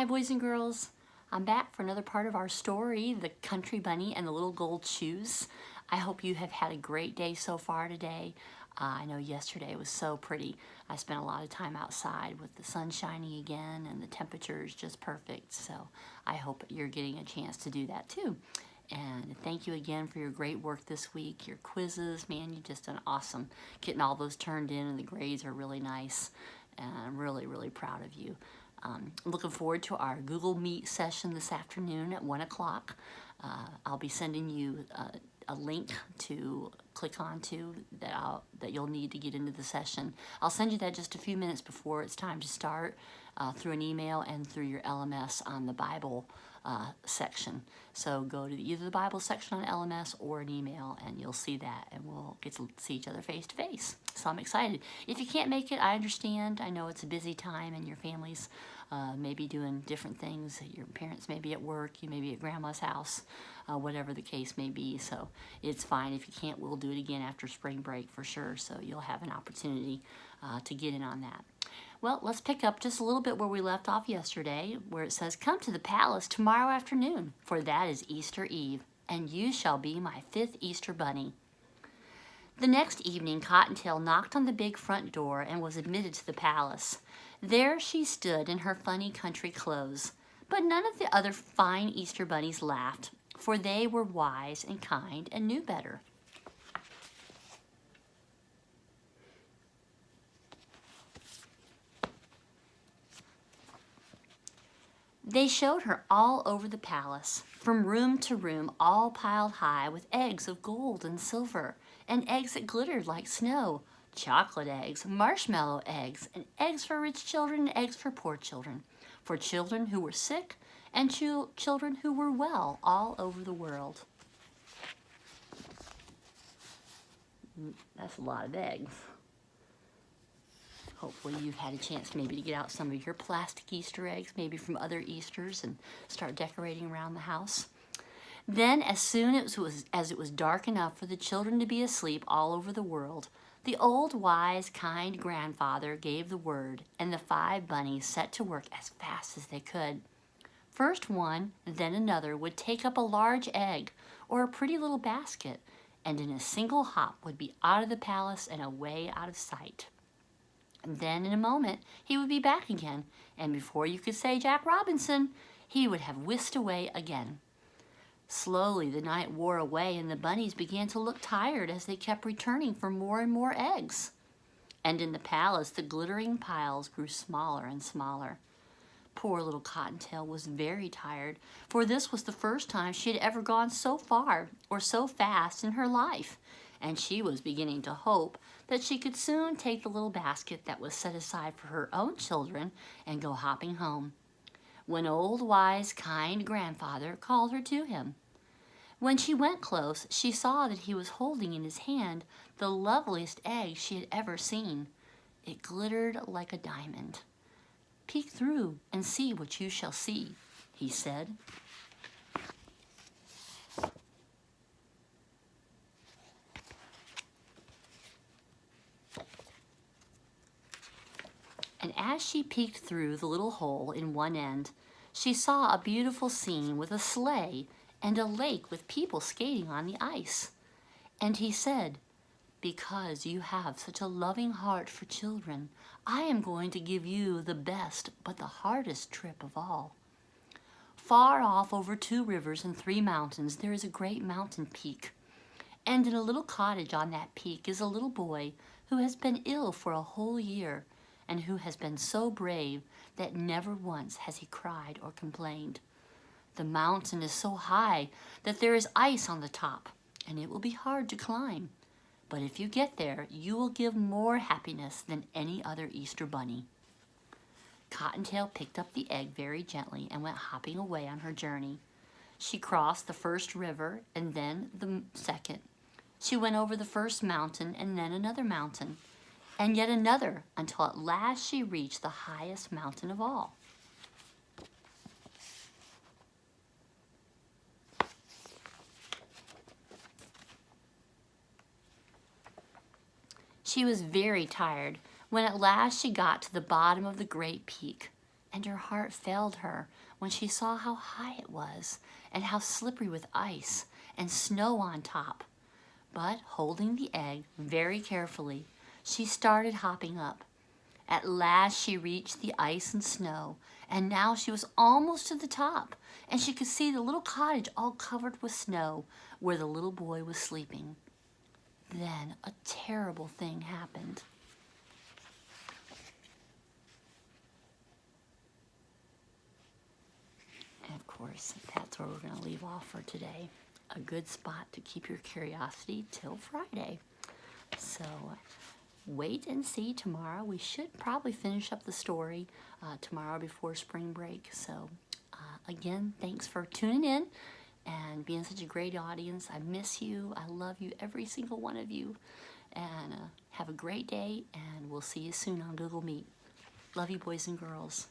Hi boys and girls, I'm back for another part of our story, The Country Bunny and the Little Gold Shoes. I hope you have had a great day so far today. I know yesterday was so pretty. I spent a lot of time outside with the sun shining again and the temperature is just perfect. So I hope you're getting a chance to do that too. And thank you again for your great work this week. Your quizzes, man, you've just done awesome. Getting all those turned in and the grades are really nice. And I'm really, really proud of you. Looking forward to our Google Meet session this afternoon at 1 o'clock. I'll be sending you a link to click onto that you'll need to get into the session. I'll send you that just a few minutes before it's time to start through an email and through your LMS on the Bible section. So go to either the Bible section on LMS or an email and you'll see that and we'll get to see each other face to face. So I'm excited. If you can't make it, I understand. I know it's a busy time and your family's maybe doing different things. Your parents may be at work, you may be at grandma's house, whatever the case may be. So it's fine. If you can't, we'll do it again after spring break for sure. So you'll have an opportunity to get in on that. Well, let's pick up just a little bit where we left off yesterday, where it says, "Come to the palace tomorrow afternoon, for that is Easter Eve, and you shall be my 5th Easter bunny." The next evening, Cottontail knocked on the big front door and was admitted to the palace. There she stood in her funny country clothes, but none of the other fine Easter bunnies laughed, for they were wise and kind and knew better. They showed her all over the palace, from room to room, all piled high with eggs of gold and silver, and eggs that glittered like snow, chocolate eggs, marshmallow eggs, and eggs for rich children and eggs for poor children, for children who were sick and children who were well all over the world. That's a lot of eggs. Hopefully you've had a chance maybe to get out some of your plastic Easter eggs, maybe from other Easters, and start decorating around the house. Then, as soon as it was dark enough for the children to be asleep all over the world, the old, wise, kind grandfather gave the word, and the 5 bunnies set to work as fast as they could. First one, then another would take up a large egg or a pretty little basket, and in a single hop would be out of the palace and away out of sight. And then in a moment he would be back again, and before you could say Jack Robinson, he would have whisked away again. Slowly the night wore away and the bunnies began to look tired as they kept returning for more and more eggs. And in the palace the glittering piles grew smaller and smaller. Poor little Cottontail was very tired, for this was the first time she had ever gone so far or so fast in her life, and she was beginning to hope that she could soon take the little basket that was set aside for her own children and go hopping home, when old, wise, kind grandfather called her to him. When she went close, she saw that he was holding in his hand the loveliest egg she had ever seen. It glittered like a diamond. "Peek through and see what you shall see," he said. And as she peeked through the little hole in one end, she saw a beautiful scene with a sleigh and a lake with people skating on the ice. And he said, "Because you have such a loving heart for children, I am going to give you the best but the hardest trip of all. Far off over 2 rivers and 3 mountains there is a great mountain peak. And in a little cottage on that peak is a little boy who has been ill for a whole year, and who has been so brave that never once has he cried or complained. The mountain is so high that there is ice on the top, and it will be hard to climb. But if you get there, you will give more happiness than any other Easter bunny." Cottontail picked up the egg very gently and went hopping away on her journey. She crossed the first river and then the second. She went over the first mountain and then another mountain, and yet another, until at last she reached the highest mountain of all. She was very tired when at last she got to the bottom of the great peak. and her heart failed her when she saw how high it was and how slippery with ice and snow on top. But holding the egg very carefully, she started hopping up. At last she reached the ice and snow, and now she was almost to the top, and she could see the little cottage all covered with snow where the little boy was sleeping. Then a terrible thing happened. And of course, that's where we're going to leave off for today. A good spot to keep your curiosity till Friday. So wait and see tomorrow. We should probably finish up the story tomorrow before spring break. So again, thanks for tuning in and being such a great audience. I miss you. I love you, every single one of you. And have a great day, and we'll see you soon on Google Meet. Love you, boys and girls.